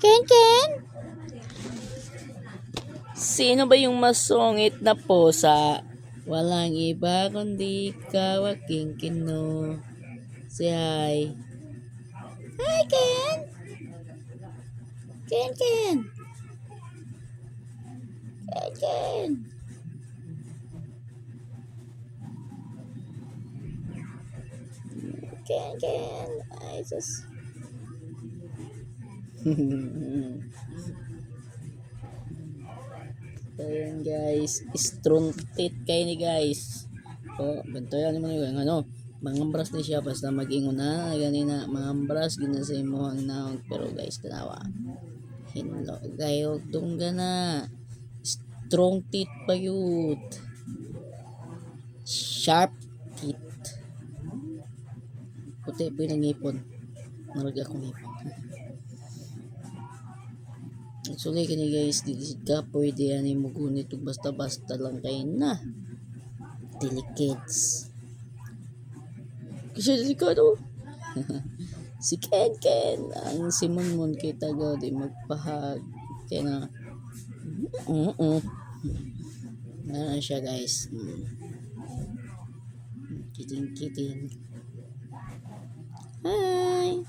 Ken Ken? Sino ba yung masungit na pusa? Walang iba kundi ikaw, aking kino. Say hi. Hi Ken! Ken Ken! Ken Ken! Ken Ken! Ay, sus. Ayan guys, strong teeth kayo ni guys. O, ganito yan mo yung ano, mangambras ni siya basta mag-ingon na ganina, mangambras gina sa imo ang naong pero guys tanawa. Hinlo kayo dungga na. Strong teeth pa yun. Sharp teeth. Puti po yung ngipon. Marag akong ngipon. Actually kini guys, di ka pwede yan yung mugunit basta-basta lang kayo na. Delicates. Kasi delikado. Si Ken Ken, ang Simon Mon kay taga di magpahag. Kaya na, meron siya guys. Kiting. Hi!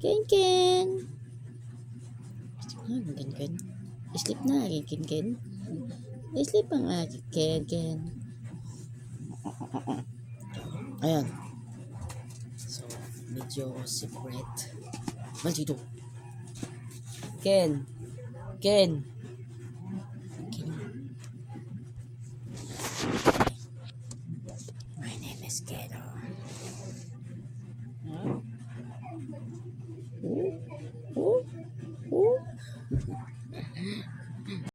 Ken Ken! Ken Ken. Sleep na Ken Ken. Sleep ang Ken Ken. Ayan. So, medyo separate. Maldito. Ken. My name is Ken. Oh, oh, oh.